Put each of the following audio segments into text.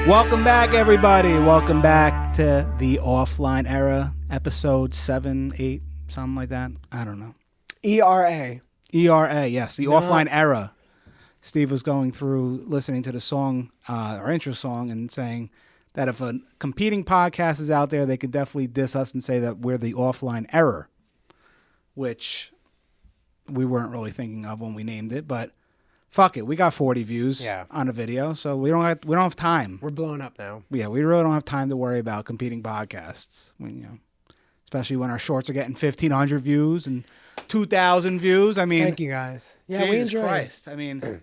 Welcome back, everybody. Welcome back to the Offline Era, episode 7, 8, something like that. I don't know. ERA. ERA, yes, the Offline Era. Steve was going through listening to the song, our intro song, and saying that if a competing podcast is out there, they could definitely diss us and say that we're the Offline Era, which we weren't really thinking of when we named it, but fuck it. We got 40 views on a video, so we don't have time. We're blowing up now. Yeah, we really don't have time to worry about competing podcasts. Especially when our shorts are getting 1,500 views and 2,000 views. I mean, thank you guys. Yeah, we enjoy it. I mean,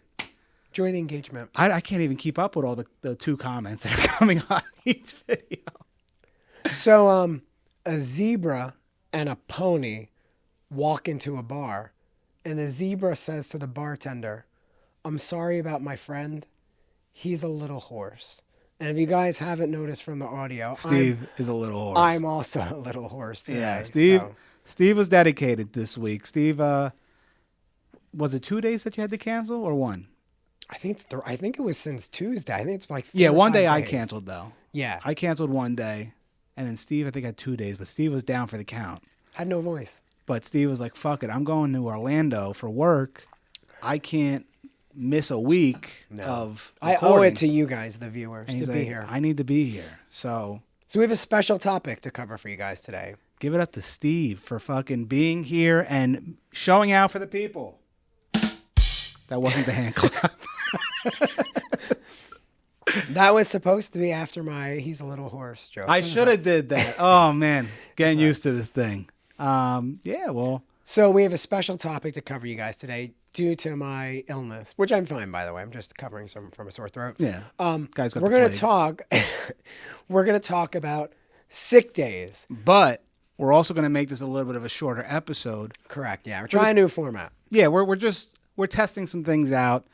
enjoy the engagement. I can't even keep up with all the 2 comments that are coming on each video. So, a zebra and a pony walk into a bar, and the zebra says to the bartender, "I'm sorry about my friend. He's a little hoarse." And if you guys haven't noticed from the audio, Steve is a little hoarse. I'm also a little hoarse today. Yeah, Steve was dedicated this week. Steve, was it 2 days that you had to cancel or 1? I think it was since Tuesday. I think it's like 4 yeah, or 1 day 5 I days. canceled though. Yeah, I canceled 1 day, and then Steve I think had 2 days, but Steve was down for the count. had no voice. But Steve was like, "Fuck it, I'm going to Orlando for work. I can't miss a week of recording." I owe it to you guys, the viewers, and to be like, here. I need to be here. So So we have a special topic to cover for you guys today. give it up to Steve for fucking being here and showing out for the people. That wasn't the hand clap. That was supposed to be after my "he's a little hoarse" joke. I should have did that. Oh man, getting used to this thing. Yeah, well. So we have a special topic to cover you guys today due to my illness, which I'm fine, by the way. I'm just covering some from a sore throat. Yeah. Guys got we're the gonna plague. talk. We're gonna talk about sick days. But we're also gonna make this a little bit of a shorter episode. Correct. Yeah, we're trying a new format. Yeah, we're testing some things out.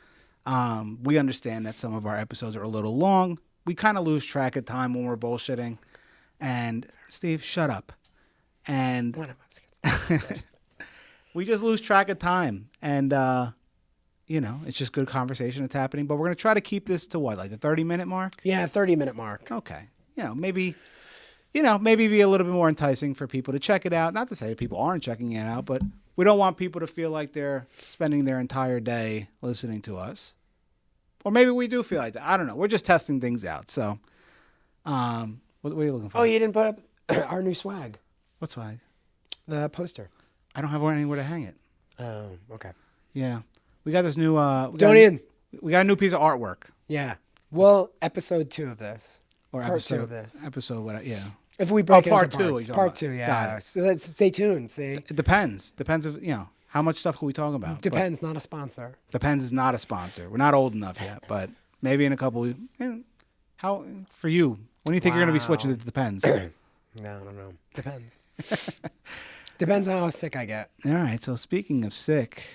We understand that some of our episodes are a little long. We kind of lose track of time when we're bullshitting. And Steve, shut up. And One of us gets we just lose track of time. And it's just good conversation that's happening. But we're gonna try to keep this to what, like the 30-minute mark? Yeah, 30-minute mark. Okay. Maybe be a little bit more enticing for people to check it out. Not to say that people aren't checking it out, but we don't want people to feel like they're spending their entire day listening to us. Or maybe we do feel like that. I don't know. We're just testing things out. So, what are you looking for? Oh, you didn't put up our new swag, What swag? the poster. I don't have anywhere to hang it. Oh, okay. Yeah. We got this new... we got a new piece of artwork. Yeah. Well, episode 2 of this. Or Part episode, 2 of this. Episode, what? Yeah. If we break it part into 2. parts. you're Part talking 2, about. yeah. Got it. So let's stay tuned. See, It depends. Depends if, how much stuff can we talk about? Depends, not a sponsor. But Depends is not a sponsor. We're not old enough yet, but maybe in a couple... How, for you, when do you think you're going to be switching to Depends? No, I don't know. Depends. Depends on how sick I get. All right. So speaking of sick,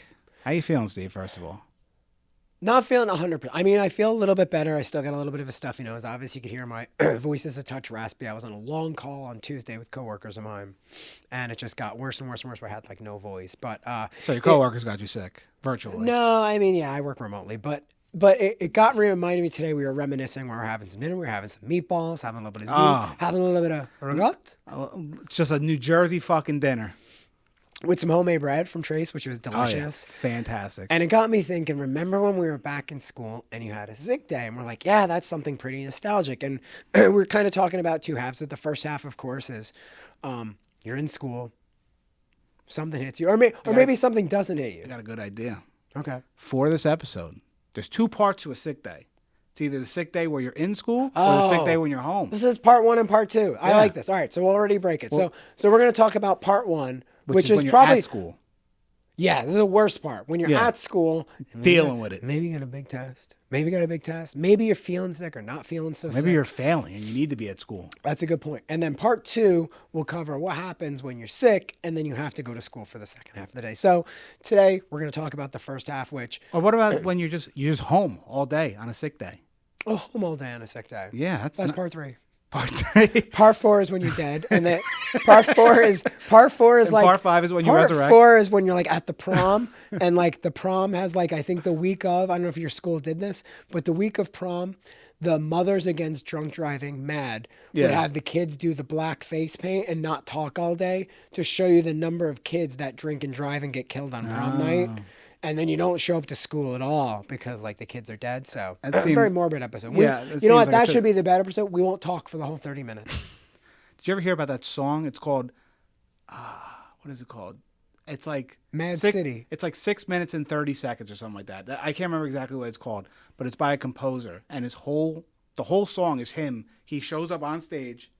how you feeling, Steve, first of all? Not feeling 100%. I mean, I feel a little bit better. I still got a little bit of a stuffy nose. Obviously, you could hear my voice is a touch raspy. I was on a long call on Tuesday with coworkers of mine, and it just got worse and worse and worse where I had like no voice. But So your coworkers got you sick virtually? no, I mean, yeah, I work remotely, but it got reminded me today. We were reminiscing. We were having some dinner. We were having some meatballs, having a little bit of having a little bit of ragout. It's just a New Jersey fucking dinner. With some homemade bread from Trace, which was delicious. Oh, yeah. Fantastic. And it got me thinking, remember when we were back in school and you had a sick day? And we're like, yeah, that's something pretty nostalgic. And we're kind of talking about 2 halves. The first half, of course, is you're in school, something hits you, or maybe something doesn't hit you. I got a good idea. Okay. For this episode, there's 2 parts to a sick day. It's either the sick day where you're in school or the sick day when you're home. This is part 1 and part 2. I like this. All right, so we'll already break it. Well, so we're going to talk about part 1, which is when you're probably at school. Yeah, this is the worst part. When you're at school, dealing with it. Maybe you got a big test. Maybe you're feeling sick or not feeling so sick. Maybe you're failing and you need to be at school. That's a good point. And then part 2 will cover what happens when you're sick and then you have to go to school for the second half of the day. So today we're going to talk about the first half, which... Or what about when you're just home all day on a sick day? Oh, home all day on a sick day. Yeah, that's part 3. Part 3. Part 4 is when you're dead, and then part 4 is like part 5 is when you resurrect. Part 4 is when you're like at the prom, and like the prom has like I think the week of, I don't know if your school did this, but the week of prom, the Mothers Against Drunk Driving, MAD, would have the kids do the black face paint and not talk all day to show you the number of kids that drink and drive and get killed on prom night. And then you don't show up to school at all because like the kids are dead. So that's a very morbid episode. Yeah, you know what? That should be the bad episode. We won't talk for the whole 30 minutes. Did you ever hear about that song? It's called, what is it called? It's like Mad City. It's like 6 minutes and 30 seconds or something like that. I can't remember exactly what it's called, but it's by a composer, and the whole song is him. He shows up on stage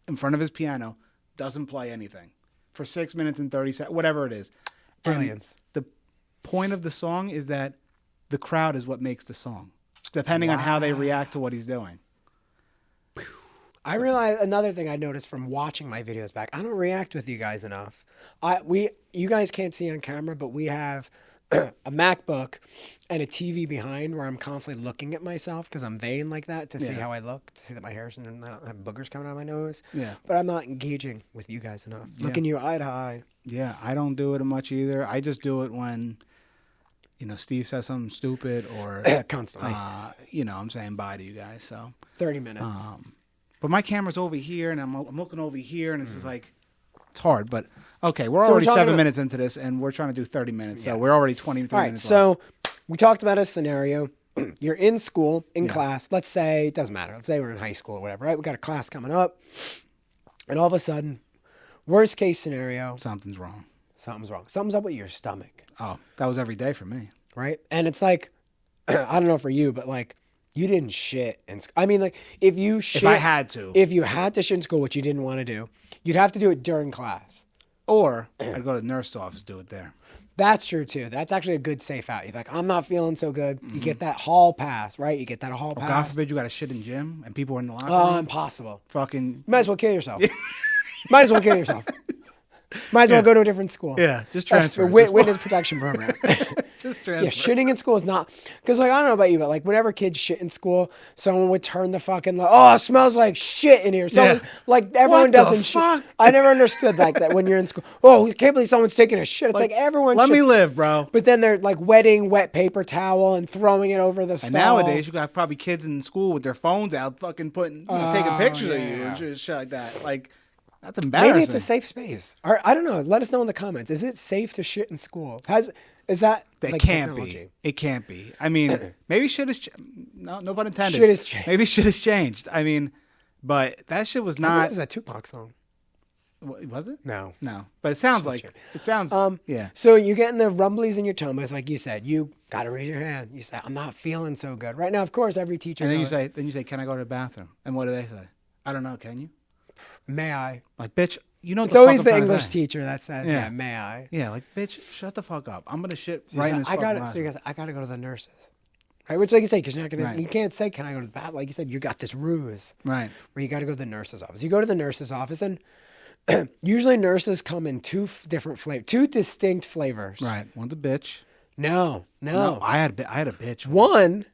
in front of his piano, doesn't play anything for 6 minutes and 30 seconds, whatever it is. Brilliance. And the point of the song is that the crowd is what makes the song, depending on how they react to what he's doing. I realize another thing I noticed from watching my videos back. I don't react with you guys enough. You guys can't see on camera, but we have a MacBook and a TV behind where I'm constantly looking at myself because I'm vain like that to see how I look, to see that my hair's and I don't have boogers coming out of my nose. Yeah. But I'm not engaging with you guys enough. Looking you eye to eye. Yeah, I don't do it much either. I just do it when, Steve says something stupid or constantly. I'm saying bye to you guys. So 30 minutes. But my camera's over here, and I'm looking over here, and it's just like, it's hard. But, okay, we're already 7 minutes into this, and we're trying to do 30 minutes. So we're already 23 minutes so we talked about a scenario. You're in school, in class. Let's say, it doesn't matter. Let's say we're in high school or whatever, right? We got a class coming up. And all of a sudden, worst case scenario. Something's wrong. Something's wrong. Something's up with your stomach. Oh, that was every day for me. Right? And it's like, I don't know for you, but like, you didn't shit. I mean, like, if you had to shit in school, which you didn't want to do, you'd have to do it during class. Or I'd go to the nurse's office, do it there. That's true, too. That's actually a good safe out. You're like, I'm not feeling so good. Mm-hmm. You get that hall pass, right? You get that hall pass. God forbid you got to shit in gym and people are in the locker room. Oh, impossible. Fucking. You might as well kill yourself. Might as well kill yourself. Might as well go to a different school. Yeah, just transfer. Witness protection program. Just transfer. Yeah, shitting in school is not... Because, like, I don't know about you, but, like, whenever kids shit in school, someone would turn the fucking... Like, oh, it smells like shit in here. Like, everyone doesn't shit. I never understood like that when you're in school. Oh, you can't believe someone's taking a shit. It's like everyone Let me live, bro. But then they're, like, wetting wet paper towel and throwing it over the stall. And nowadays, you got probably kids in school with their phones out fucking taking pictures of you and shit like that. Like... That's embarrassing. Maybe it's a safe space. Or, I don't know. Let us know in the comments. Is it safe to shit in school? Is that like can't technology? Be. It can't be. I mean, maybe shit has no pun intended. Shit has changed. Maybe shit has changed. I mean, but that shit was not. It was that Tupac song. Was it? No. But it sounds like it sounds. Yeah. So you're getting the rumblies in your tummies, like you said. You got to raise your hand. You say, "I'm not feeling so good right now." Of course, every teacher. And then you say, "Can I go to the bathroom?" And what do they say? I don't know. Can you? May I? Like, bitch, you know. It's always the English teacher that says, "Yeah, may I?" Yeah, like, bitch, shut the fuck up. I'm gonna shit right in this fucking bathroom. So you guys, I gotta go to the nurses, right? Which, like you say, because you're not gonna, you can't say, "Can I go to the bathroom?" Like you said, you got this ruse, right? Where you got to go to the nurse's office. You go to the nurse's office, and usually nurses come in two distinct flavors. Right. One's a bitch. No. I had a bitch. One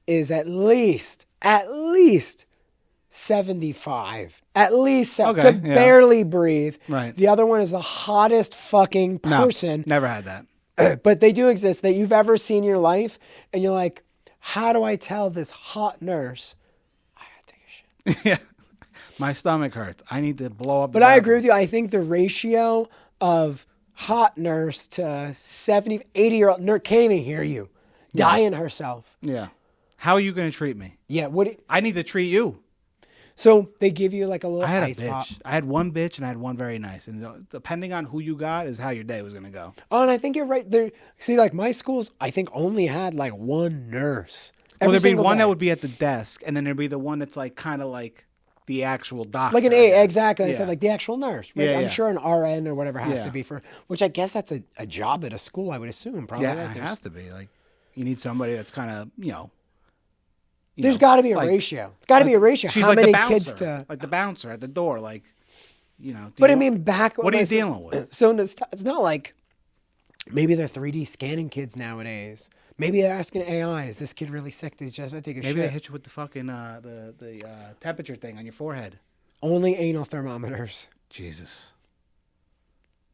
is at least 75. At least could barely breathe. Right. The other one is the hottest fucking person. No, never had that. But they do exist that you've ever seen in your life, and you're like, how do I tell this hot nurse I gotta take a shit? Yeah. My stomach hurts. I need to blow up. But I agree with you. I think the ratio of hot nurse to 80-year-old nurse can't even hear you. Dying herself. Yeah. How are you going to treat me? Yeah. I need to treat you. So they give you like a little ice pop. I had one bitch and I had one very nice. And depending on who you got is how your day was going to go. Oh, and I think you're right. See, like my schools, I think only had like one nurse. Well, there'd be one that would be at the desk. And then there'd be the one that's like kind of like the actual doctor. Like an A, exactly. Yeah. I said like the actual nurse. Right? Yeah, I'm sure an RN or whatever has to be which I guess that's a job at a school, I would assume. Probably. Yeah, right? It has to be. Like you need somebody that's kind of, there's got to be a ratio. It's got to be a ratio. She's how like many the bouncer, kids like the bauncer at the door, like, But I mean, what are you dealing with? So it's not like maybe they're 3D scanning kids nowadays. Maybe they're asking AI, "Is this kid really sick? Did he just take a shit?" Maybe they hit you with the fucking the temperature thing on your forehead. Only anal thermometers. Jesus.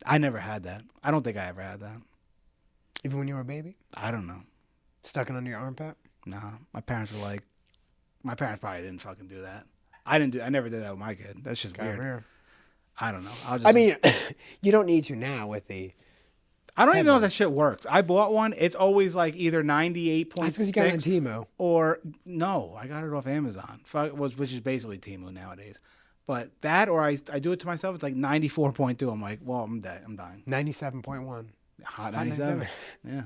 I never had that. I don't think I ever had that. Even when you were a baby? I don't know. Stuck it under your armpit? No. My parents were like, My parents probably didn't fucking do that. I never did that with my kid. That's just weird. I don't know. I mean, you don't need to now with the. I don't even know if that shit works. I bought one. It's always like either 98.6. That's because you got it on Temu. Or no, I got it off Amazon, which is basically Temu nowadays. But that, or I do it to myself. It's like 94.2. I'm like, well, I'm dead. I'm dying. 97.1. Hot 97. Yeah.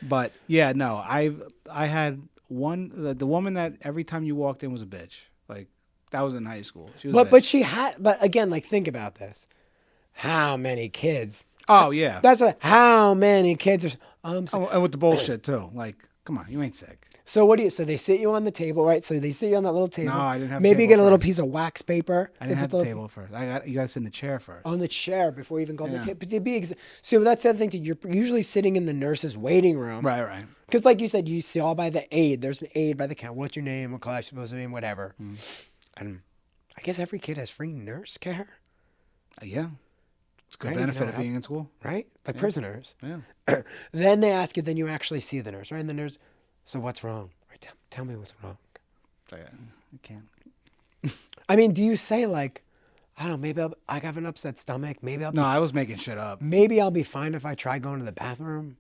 But yeah, no. I had one. The woman that every time you walked in was a bitch. Like that was in high school. She was But she had. But again, like think about this. How many kids? Oh yeah. That's how many kids are. And with the bullshit too. Like, come on, you ain't sick. So what do you? So they sit you on the table, right? So they sit you on that little table. No, I didn't have. Maybe you get a little piece of wax paper. I didn't have the table first. You guys sit in the chair first. On the chair before you even go on the table. But so that's the other thing too. You're usually sitting in the nurse's waiting room. Right. Because like you said, you saw by the aide. There's an aide by the counter. What's your name? What class you're supposed to be in? Whatever. And I guess every kid has free nurse care. Yeah. It's a good benefit of being in school. Right? Like prisoners. Yeah. Then they ask you, then you actually see the nurse, right? And the nurse, so what's wrong? Right, tell me what's wrong. I can't. I mean, do you say like, I don't know, maybe I have an upset stomach. Maybe No, I was making shit up. Maybe I'll be fine if I try going to the bathroom.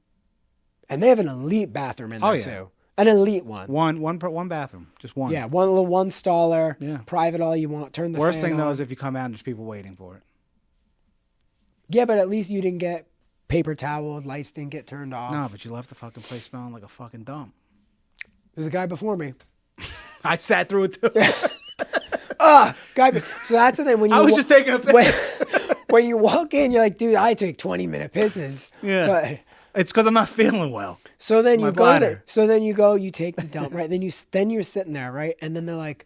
And they have an elite bathroom in there too. An elite one. One bathroom. Just one. Yeah, one staller. Yeah. Private all you want. Turn the Worst fan thing though on. is if you come out and there's people waiting for it. Yeah, but at least you didn't get paper toweled, lights didn't get turned off. No, but you left the fucking place smelling like a fucking dump. There's a guy before me. I sat through it too. So that's the thing. When you I was just taking a piss. When you walk in, you're like, dude, I take 20-minute pisses. Yeah. But, it's because I'm not feeling well. so then My you go. bladder. So then you go. You take the dump, right? Then you're sitting there, right? And then they're like,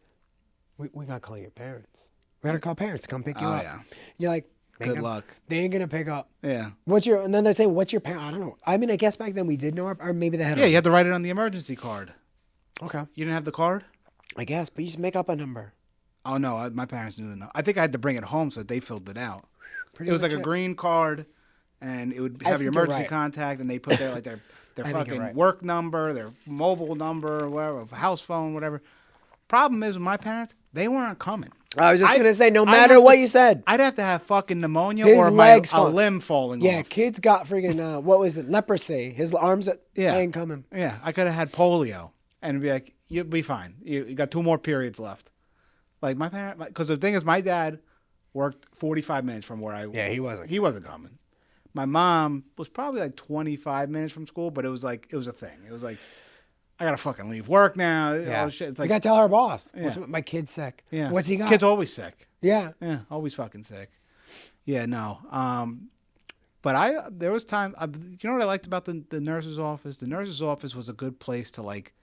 we gotta call your parents. We gotta call parents to come pick you up. Yeah. You're like, Good luck. They ain't gonna pick up. Yeah. And then they're saying, what's your parent? I don't know. I mean, I guess back then we did know, or maybe they had. Yeah, you had to write it on the emergency card. Okay. You didn't have the card? I guess, but you just make up a number. Oh no, my parents knew the number. I think I had to bring it home so that they filled it out. Pretty It was much like a green card, and it would have your think you're emergency right. contact, and they put their their think you're fucking right. work number, their mobile number, or whatever, house phone, whatever. Problem is with my parents, they weren't coming. I was just gonna say, no I'd matter have what to- you said, I'd have to have fucking pneumonia His or legs a fall- limb falling yeah, off. kids got freaking what was it? Leprosy. His arms, Yeah. ain't coming. Yeah, I could have had polio, and be like, you'll be fine. You got 2 more periods left. Like my parents, because the thing is, my dad worked 45 minutes from where I. Yeah, he wasn't. He wasn't coming. My mom was probably like 25 minutes from school, but it was a thing. It was like, I gotta fucking leave work now. Yeah, All this shit. It's like, you gotta tell our boss. Yeah. My kid's sick. yeah. What's he got? Kid's always sick. Yeah. Yeah, always fucking sick. Yeah, no. But there was time. You know what I liked about the nurse's office? The nurse's office was a good place to like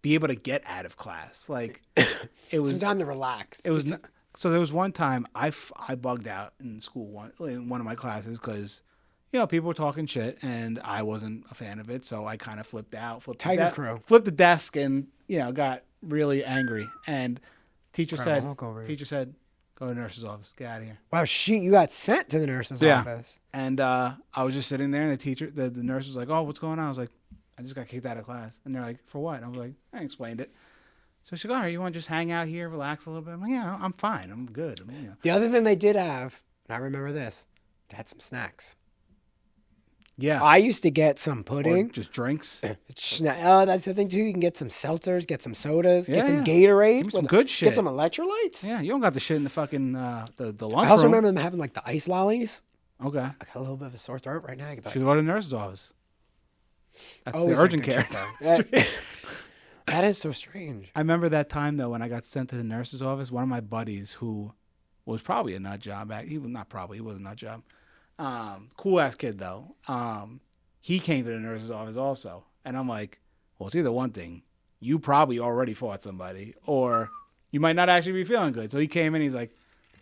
be able to get out of class. Like it was Some time to relax. It was so there was one time I bugged out in school in one of my classes because people were talking shit and I wasn't a fan of it, so I kind of flipped out, flipped the desk, and got really angry. And teacher said, go to the nurse's office, get out of here. Wow, you got sent to the nurse's office. And I was just sitting there, and the nurse was like, "Oh, what's going on?" I was like, "I just got kicked out of class." And they're like, "For what?" And I was like, "I explained it." So she's like, "All right, you want to just hang out here, relax a little bit?" I'm like, "Yeah, I'm fine. I'm good." The other thing they did have, and I remember this, they had some snacks. Yeah. I used to get some pudding. Or just drinks. That's the thing too. You can get some seltzers, get some sodas, get some Gatorade. Give me some good shit. Get some electrolytes. Yeah, you don't got the shit in the fucking the lunchroom. I also remember them having like the ice lollies. Okay. I got a little bit of a sore throat right now. Should go to the nurse's office. That's Always the urgent like care. That is so strange. I remember that time though when I got sent to the nurse's office. One of my buddies who was probably a nut job. He was a nut job. Cool ass kid though. He came to the nurse's office also, and I'm like, well, it's either one thing: you probably already fought somebody, or you might not actually be feeling good. So he came in, he's like,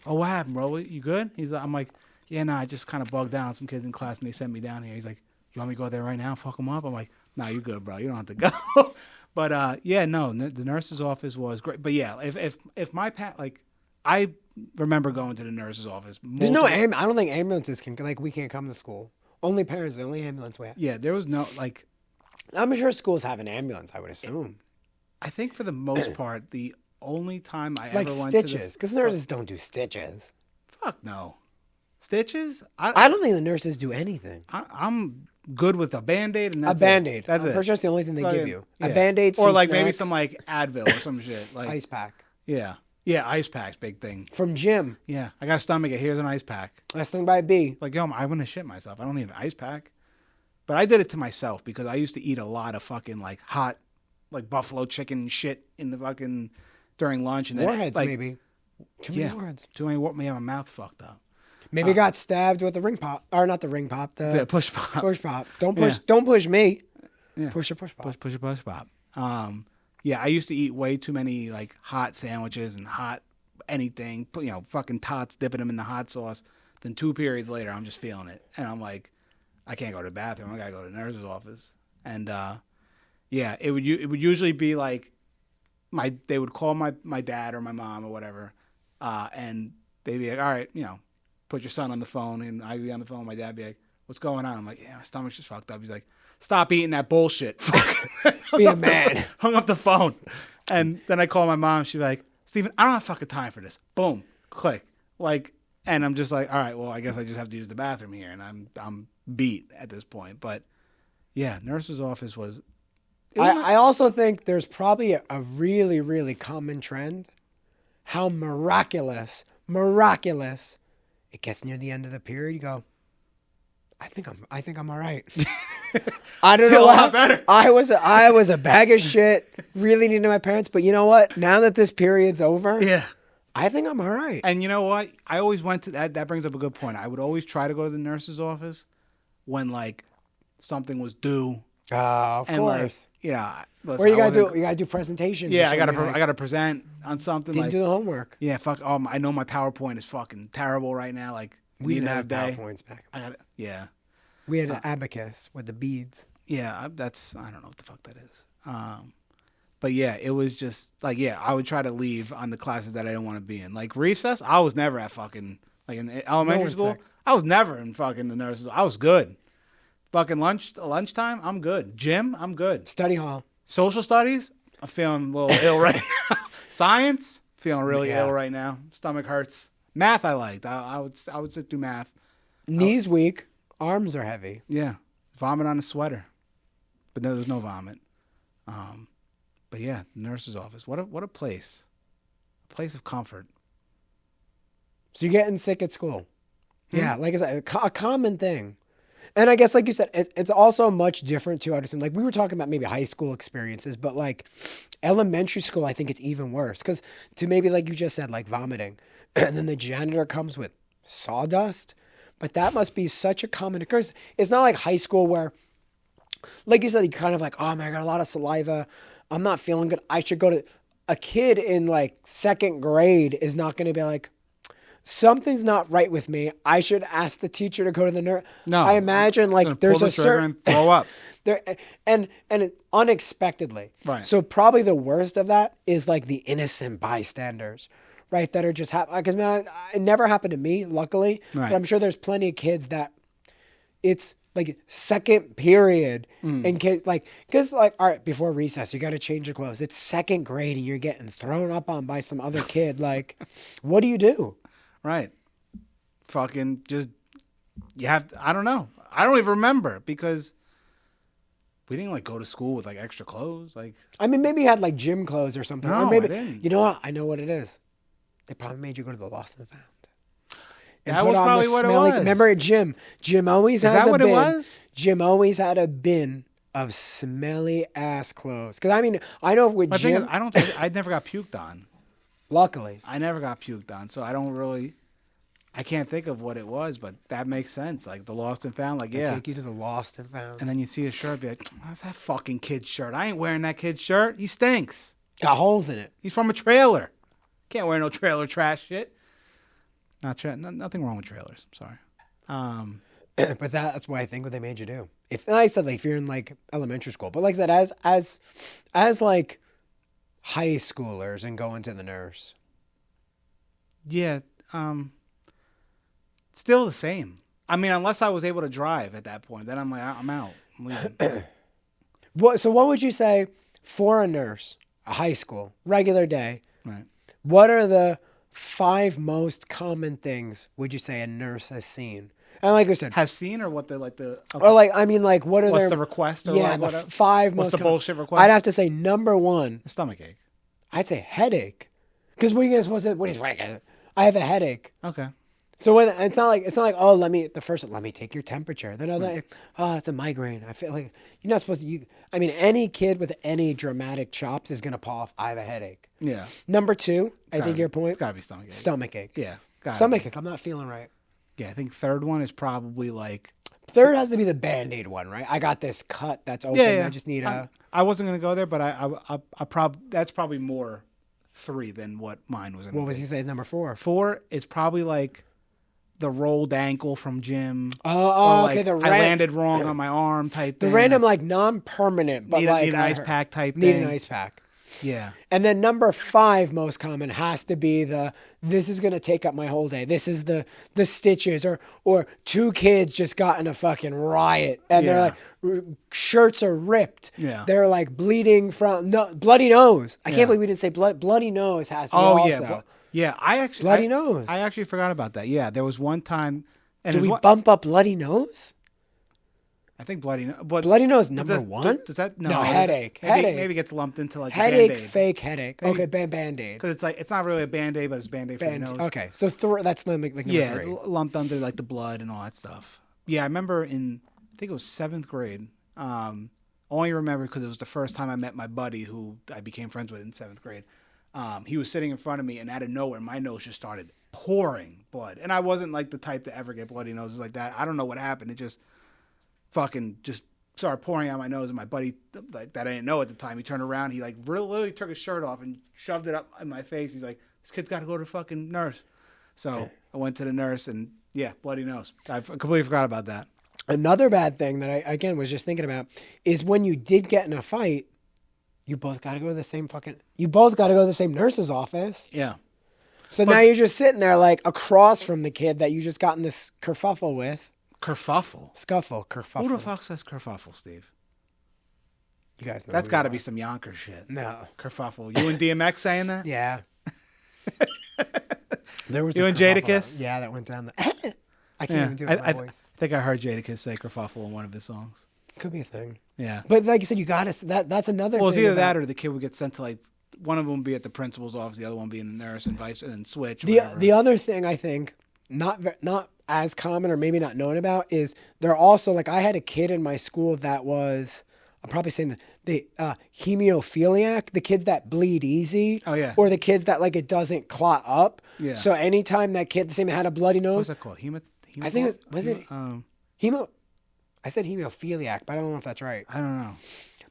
"Oh, what happened, bro? You good?" I'm like, "Yeah, nah, I just kind of bugged out on some kids in class, and they sent me down here." He's like, "You want me to go there right now, fuck them up?" I'm like, "Nah, you good, bro. You don't have to go." But yeah, no, the nurse's office was great. But yeah, if my I remember going to the nurse's office. There's no I don't think ambulances can we can't come to school. Only parents, the only ambulance we have. Yeah, there was no I'm sure schools have an ambulance, I would assume. I think for the most part, the only time I Like ever went stitches, to because nurses don't do stitches. fuck no. Stitches? I don't think the nurses do anything. I'm good with a Band-Aid and A that's Band-Aid. it. That's I'm it. pretty sure that's the only thing they give you. Yeah. A Band-Aid, or some like maybe snacks, some like Advil or some shit. Like ice pack. yeah, yeah, ice packs, big thing. From Jim. Yeah, I got a stomachache. Here's an ice pack. Last thing by B. Like yo, I'm gonna shit myself. I don't need an ice pack. But I did it to myself because I used to eat a lot of fucking like hot, like buffalo chicken shit in the fucking during lunch and then Warheads, like, maybe. Too many warheads. Too many. What? My mouth fucked up. Maybe got stabbed with the ring pop, or not the ring pop, the push pop. Push pop. Don't push. Don't push me. Yeah. Push a push pop. Push pop. Yeah, I used to eat way too many like hot sandwiches and hot anything. Fucking tots, dipping them in the hot sauce. Then 2 periods later, I'm just feeling it, and I'm like, I can't go to the bathroom. I gotta go to the nurse's office. And yeah, it would usually be like they would call my dad or my mom or whatever, and they'd be like, all right, put your son on the phone, and I'd be on the phone. My dad'd be like, what's going on? I'm like, yeah, my stomach's just fucked up. He's like, stop eating that bullshit. Be a man. Hung up the phone. And then I call my mom. She's like, Steven, I don't have fucking time for this. Boom. Click. And I'm just like, all right, well, I guess I just have to use the bathroom here. And I'm beat at this point. But yeah, nurse's office was. I also think there's probably a really, really common trend. How miraculous it gets near the end of the period. You go, I think I'm all right. I don't know. A lot better. I was a bag of shit. Really needed my parents, but you know what? Now that this period's over, Yeah. I think I'm all right. And you know what? I always went to that. That brings up a good point. I would always try to go to the nurse's office when like something was due. Of and course. Like, yeah. Listen, Or you gotta do presentations. Yeah, I gotta present on something. Didn't like, do the homework. Yeah, fuck. I know my PowerPoint is fucking terrible right now. Like We didn't have day. PowerPoints back. Yeah. We had an abacus with the beads. Yeah, I don't know what the fuck that is. But yeah, it was just like, yeah, I would try to leave on the classes that I didn't want to be in. Like recess, I was never at fucking, like in elementary school, I was never in fucking the nurses. I was good. Fucking lunchtime, I'm good. Gym, I'm good. Study hall. Social studies, I'm feeling a little ill right now. Science, feeling really ill right now. Stomach hurts. Math, I liked. I would sit through math. Knees weak. Arms are heavy. Yeah. Vomit on a sweater. But no, there's no vomit. But yeah, nurse's office. What a place. A place of comfort. So you're getting sick at school. Yeah, like I said, a common thing. And I guess, like you said, it's also much different too. I understand. Like we were talking about maybe high school experiences, but like elementary school, I think it's even worse. Because to maybe like you just said, like vomiting. And then the janitor comes with sawdust. But that must be such a common occurrence. It's not like high school where, like you said, you're kind of like, oh man, I got a lot of saliva. I'm not feeling good. I should go to. A kid in like second grade is not going to be like, something's not right with me. I should ask the teacher to go to the nurse. No, I imagine like there's a certain and throw up there and unexpectedly. Right. So probably the worst of that is like the innocent bystanders, right? That are just because man, it never happened to me, luckily. Right. But I'm sure there's plenty of kids that it's like second period and kids like because like all right before recess you got to change your clothes. It's second grade and you're getting thrown up on by some other kid. Like, what do you do? Right. Fucking just, you have to, I don't know. I don't even remember because we didn't like go to school with like extra clothes. Like, I mean, maybe you had like gym clothes or something. No, or maybe, I didn't. You know what? I know what it is. They probably made you go to the Lost and Found. And that was probably what it was. Remember at gym? Jim always has that a what bin. it was? Jim always had a bin of smelly ass clothes. Because I mean, I know with Jim. I never got puked on. Luckily. I never got puked on, so I can't think of what it was, but that makes sense. Like the Lost and Found, like They yeah. take you to the Lost and Found. And then you see a shirt, be like, "That's that fucking kid's shirt. I ain't wearing that kid's shirt. He stinks. Got holes in it. He's from a trailer. Can't wear no trailer trash shit." Nothing wrong with trailers. I'm sorry. But that's why I think what they made you do. If like I said, like if you're in like elementary school, but like I said, as like high schoolers and going to the nurse. Yeah. Still the same. I mean, unless I was able to drive at that point, then I'm like, I'm out. I'm leaving. So what would you say for a nurse? high school, regular day. Right. What are the 5 most common things would you say a nurse has seen? And like I said, Has seen or what the okay. or like I mean, like what are What's their the request or yeah like the what? 5 What's most the bullshit request? I'd have to say number 1. A stomach ache. I'd say headache, because what are you guys supposed to? What is I have a headache. Okay. So when it's not like oh let me take your temperature. Then oh it's a migraine. I feel like you're not supposed to. I mean any kid with any dramatic chops is gonna pop off. I have a headache. Yeah. Number 2, I think your point. It's gotta be stomach ache. Stomach ache. Yeah. Stomach ache. I'm not feeling right. Yeah, I think third one is probably like. Third has to be the Band-Aid one, right? I got this cut that's open. Yeah. I just need a. I wasn't gonna go there, but that's probably more 3 than what mine was. What was he saying? Number 4. 4 is probably like the rolled ankle from gym. Oh, like okay. I landed wrong on my arm type thing. The random like non-permanent, but need like an ice pack type need thing. an ice pack. Yeah. And then number 5 most common has to be this is gonna take up my whole day. This is the stitches or 2 kids just got in a fucking riot and they're like shirts are ripped. Yeah. They're like bleeding from bloody nose. I can't believe we didn't say bloody nose has to be also. Yeah. Bloody nose. I actually forgot about that. Yeah, there was one time. And Do we bump up bloody nose? I think bloody nose. But Bloody nose number 1? Does that No, headache. Headache. Maybe gets lumped into like Headache, Band-Aid. fake headache. Okay, Band-Aid. Because it's like it's not really a Band-Aid, but it's Band-Aid for the nose. Okay, so that's like number 3. Lumped under like the blood and all that stuff. Yeah, I remember I think it was 7th grade. Only remember because it was the first time I met my buddy who I became friends with in 7th grade. He was sitting in front of me, and out of nowhere, my nose just started pouring blood. And I wasn't like the type to ever get bloody noses like that. I don't know what happened. It just fucking just started pouring out my nose. And my buddy, like that I didn't know at the time, he turned around. He like really took his shirt off and shoved it up in my face. He's like, "This kid's got to go to the fucking nurse." So I went to the nurse, and yeah, bloody nose. I completely forgot about that. Another bad thing that I again was just thinking about is when you did get in a fight, you both got to go to the same nurse's office. Yeah. So now you're just sitting there like across from the kid that you just got in this kerfuffle with. Kerfuffle? Kerfuffle. Who the fuck says kerfuffle, Steve? You guys know. That's got to be some Yonker shit. No. Kerfuffle. You and DMX saying that? Yeah. There was you and Jadakiss? Yeah, that went down the... I can't even do it with my voice. I think I heard Jadakiss say kerfuffle in one of his songs. Could be a thing. Yeah. But like you said, you got to... That's another thing. Well, it's either that or the kid would get sent to like... One of them would be at the principal's office, the other one being the nurse and then switch. The other thing I think, not as common or maybe not known about, is they're also... Like I had a kid in my school that was... I'm probably saying the hemophiliac, the kids that bleed easy. Oh, yeah. Or the kids that like it doesn't clot up. Yeah. So anytime that kid had a bloody nose... What's that called? I think it was it hemo... I said hemophiliac, but I don't know if that's right. I don't know.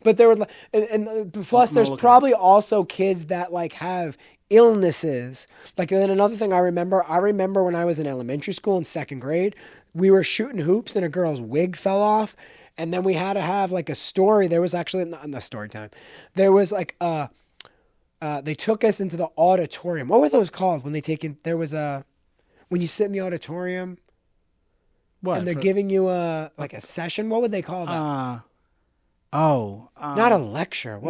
But there were... And plus there's probably also kids that like have illnesses. Like then another thing I remember when I was in elementary school in 2nd grade, we were shooting hoops and a girl's wig fell off. And then we had to have like a story. There was actually not the story time. There was like they took us into the auditorium. What were those called when they take in? There was when you sit in the auditorium. What? And they're giving you a session. What would they call that? Not a lecture. It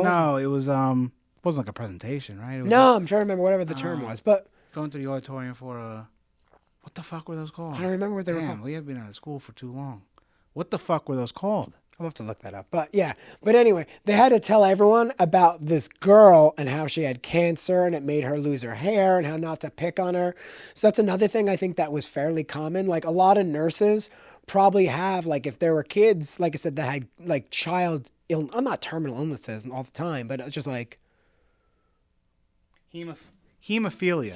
was it wasn't like a presentation, right? It was I'm trying to remember whatever the term was. But going to the auditorium for what the fuck were those called? I don't remember what they were called. We have been out of school for too long. What the fuck were those called? I'll have to look that up. But yeah. But anyway, they had to tell everyone about this girl and how she had cancer and it made her lose her hair and how not to pick on her. So that's another thing I think that was fairly common. Like a lot of nurses probably have, like if there were kids, like I said, that had like not terminal illnesses all the time, but it's just like. Hemophilia.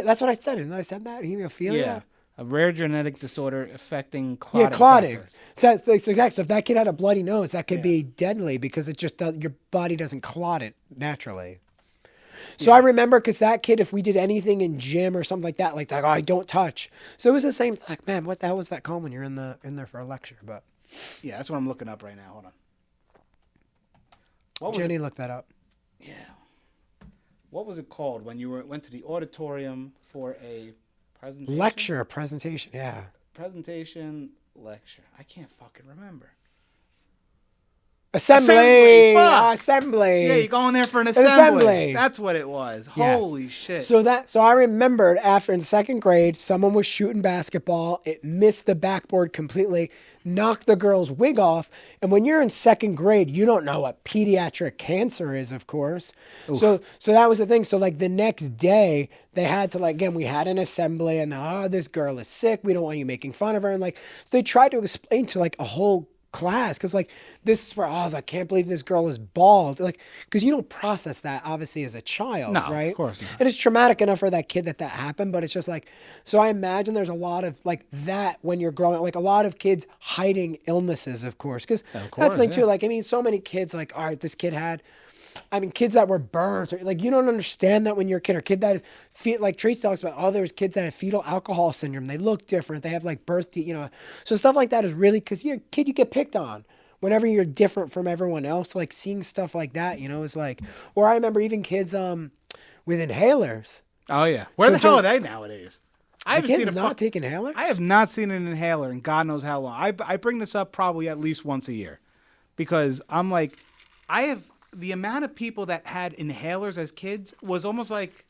That's what I said. Isn't I said that? Hemophilia? Yeah. A rare genetic disorder affecting clotting. Yeah, clotting. Factors. So if that kid had a bloody nose, that could be deadly because it just your body doesn't clot it naturally. So I remember because that kid, if we did anything in gym or something like that, like I don't touch. So it was the same. Like, man, what the hell was that called when you're in there for a lecture? But yeah, that's what I'm looking up right now. Hold on. Jenny looked that up. Yeah. What was it called when you went to the auditorium for a presentation? Presentation, yeah. Presentation, lecture. I can't fucking remember. Assembly. Fuck. Assembly. Yeah, you're going there for an assembly. assembly. That's what it was. Yes. Holy shit. So I remembered after in second grade, someone was shooting basketball. It missed the backboard completely, knocked the girl's wig off. And when you're in second grade, you don't know what pediatric cancer is, of course. So that was the thing. So like the next day, they had to like, again, we had an assembly and this girl is sick. We don't want you making fun of her. And like, so they tried to explain to like a whole class because like this is where I can't believe this girl is bald, like because you don't process that obviously as a child, right? Of course not. And it's traumatic enough for that kid that happened, but it's just like, so I imagine there's a lot of like that when you're growing up, like a lot of kids hiding illnesses, of course, because that's the thing too. Like I mean, so many kids like, all right, this kid had, I mean, kids that were burnt, or, like you don't understand that when you're a kid, or kid that like Trace talks about, there's kids that have fetal alcohol syndrome. They look different. They have like so stuff like that is really, because you're a kid, you get picked on whenever you're different from everyone else. Like seeing stuff like that, is like, or I remember even kids with inhalers. Oh yeah, where the hell are they nowadays? I haven't seen not take inhalers. I have not seen an inhaler in God knows how long. I bring this up probably at least once a year because I'm like, the amount of people that had inhalers as kids was almost like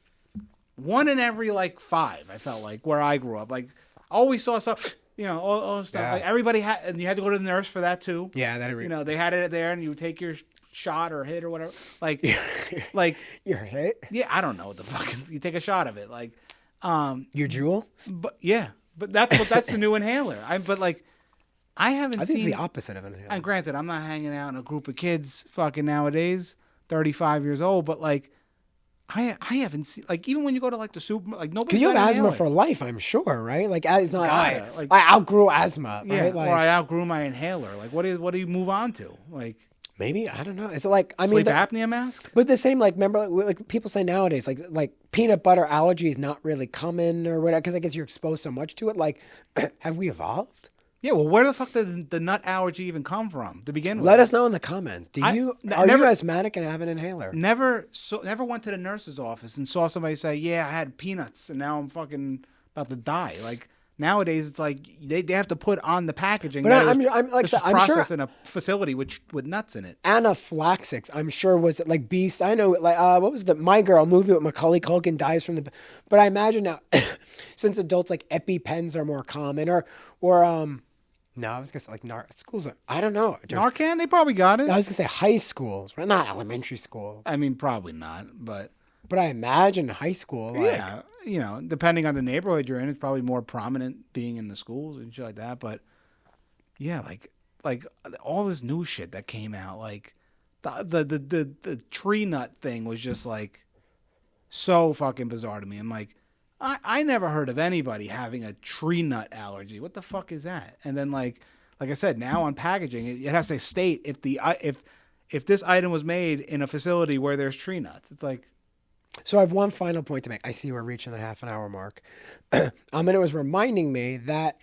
one in every like 5. I felt like where I grew up, like always saw stuff, all stuff. Yeah. Like everybody had, and you had to go to the nurse for that too. Yeah, they had it there, and you would take your shot or hit or whatever. Like, like your hit. Yeah, I don't know what the fuck. You take a shot of it, like, your jewel. But yeah, but that's the new inhaler. I haven't seen... I think it's the opposite of an inhaler. And granted, I'm not hanging out in a group of kids fucking nowadays, 35 years old, but like, I haven't seen... Like, even when you go to like the super... Like, nobody's... Because you have asthma for life, I'm sure, right? Like, it's not... I outgrew asthma, yeah, right? Like, or I outgrew my inhaler. Like, what do you move on to? Like... Maybe, I don't know. It's like, sleep apnea mask? But the same, like, remember, like people say nowadays, like peanut butter allergy is not really common or whatever, because I guess you're exposed so much to it. Like, have we evolved? Yeah, well, where the fuck did the nut allergy even come from to begin with? Let us know in the comments. Are you asthmatic and have an inhaler? Never went to the nurse's office and saw somebody say, "Yeah, I had peanuts and now I'm fucking about to die." Like nowadays, it's like they have to put on the packaging. But I'm processed sure in a facility with nuts in it. Anaphylaxis, I'm sure, was it like beast? I know, like what was the My Girl movie with Macaulay Culkin dies from the. But I imagine now, since adults like EpiPens are more common, or no, I was gonna say like schools. I don't know. Narcan, they probably got it. I was gonna say high schools, right? Not elementary school. I mean, probably not, but I imagine high school. Like, yeah, depending on the neighborhood you're in, it's probably more prominent being in the schools and shit like that. But yeah, like all this new shit that came out, like the tree nut thing was just like so fucking bizarre to me. I'm like, I never heard of anybody having a tree nut allergy. What the fuck is that? And then like I said, now on packaging, it has to state if this item was made in a facility where there's tree nuts. It's like. So I have one final point to make. I see we're reaching the half an hour mark. And it was reminding me that,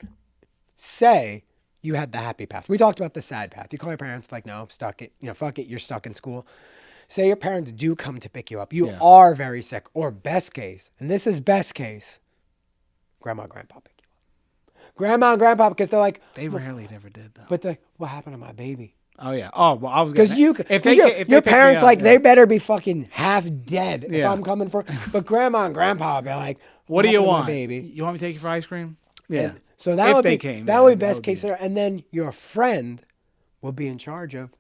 say you had the happy path. We talked about the sad path. You call your parents like, no, fuck it, you're stuck in school. Say your parents do come to pick you up. You are very sick. Or best case, and this is best case, grandma and grandpa pick you up. Grandma and grandpa, because they're like... They rarely ever did, though. But they're like, what happened to my baby? Oh, yeah. Oh, well, I was going to... Because your parents, like, they better be fucking half dead if I'm coming for... But grandma and grandpa will be like, what do you want? Baby? You want me to take you for ice cream? Yeah. And so that would be best case scenario. And then your friend will be in charge of...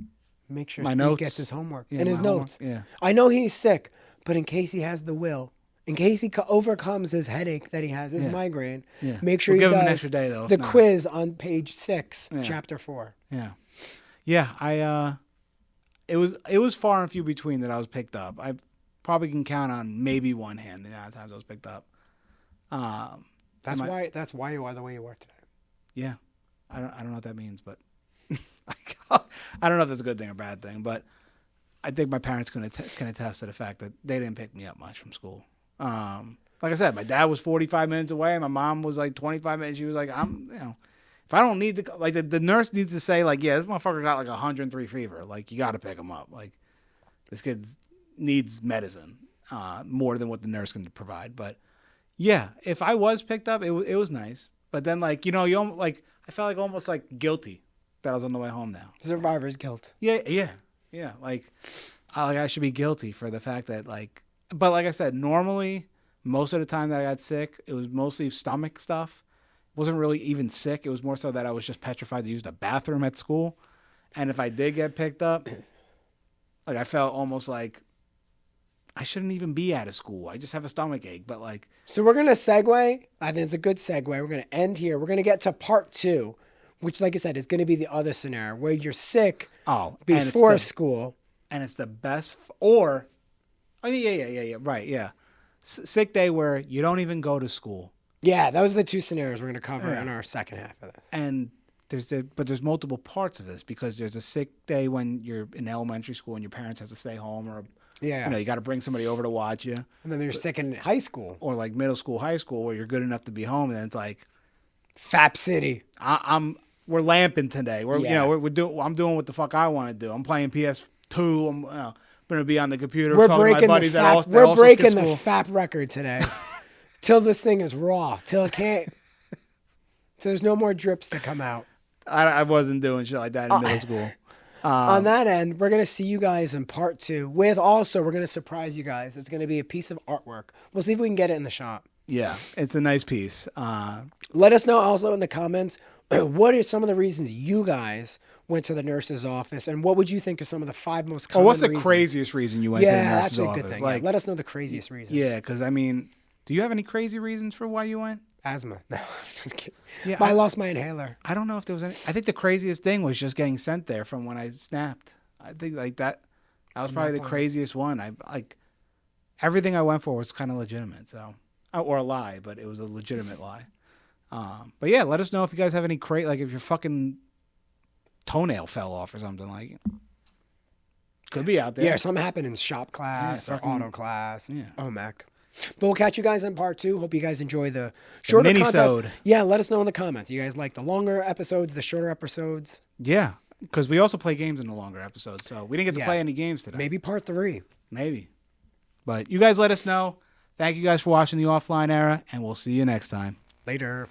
Make sure Steve gets his homework and his notes. Yeah. I know he's sick, but in case he has the will, in case he overcomes his headache that he has, his migraine, make sure he does give him an extra day, though, the quiz on page 6, chapter 4. Yeah. Yeah, it was far and few between that I was picked up. I probably can count on maybe one hand the amount of times I was picked up. That's why you are the way you are today. Yeah. I don't know what that means, but I don't know if that's a good thing or bad thing, but I think my parents can attest to the fact that they didn't pick me up much from school. Like I said, my dad was 45 minutes away. My mom was like 25 minutes. She was like, if I don't need to, like the nurse needs to say like, yeah, this motherfucker got like 103 fever. Like you got to pick him up. Like this kid needs medicine more than what the nurse can provide. But yeah, if I was picked up, it was nice. But then like, I felt like almost like guilty. that I was on the way home now. Survivor's guilt. Yeah. Like I should be guilty for the fact that but like I said, normally most of the time that I got sick, it was mostly stomach stuff. It wasn't really even sick. It was more so that I was just petrified to use the bathroom at school. And if I did get picked up, like I felt almost like I shouldn't even be out of school. I just have a stomach ache. But so we're going to segue. I think it's a good segue. We're going to end here. We're going to get to part 2, which, like I said, is going to be the other scenario where you're sick before school. And it's the best, right, yeah. Sick day where you don't even go to school. Yeah, those are the 2 scenarios we're going to cover in our second half of this. And there's multiple parts of this because there's a sick day when you're in elementary school and your parents have to stay home or you got to bring somebody over to watch you. And then you're sick in high school. Or like middle school, high school where you're good enough to be home and then it's like Fap City. We're lamping today. I'm doing what the fuck I want to do. I'm playing PS2. I'm going to be on the computer talking to my buddies that also We're breaking skip the Fap record today. Till this thing is raw. Till it can't. So there's no more drips to come out. I wasn't doing shit like that in middle school. On that end, we're going to see you guys in part 2 with also, we're going to surprise you guys. It's going to be a piece of artwork. We'll see if we can get it in the shop. Yeah, it's a nice piece. Let us know also in the comments, what are some of the reasons you guys went to the nurse's office and what would you think are some of the 5 most common reasons? What's the craziest reason you went to the nurse's office? Yeah, that's a good thing. Let us know the craziest reason. Yeah, because I mean, do you have any crazy reasons for why you went? Asthma. No, I'm just kidding. Yeah, I lost my inhaler. I don't know if there was any. I think the craziest thing was just getting sent there from when I snapped. I think that was probably the craziest one. Everything I went for was kind of legitimate, or a lie, but it was a legitimate lie. But yeah, let us know if you guys have any if your fucking toenail fell off or something could be out there. Yeah, something happened in shop class or auto class. Yeah. OMEC. But we'll catch you guys in part 2. Hope you guys enjoy the shorter contest. Yeah, let us know in the comments. You guys like the longer episodes, the shorter episodes? Yeah, because we also play games in the longer episodes, so we didn't get to play any games today. Maybe part 3. Maybe. But you guys let us know. Thank you guys for watching the Offline Era, and we'll see you next time. Later.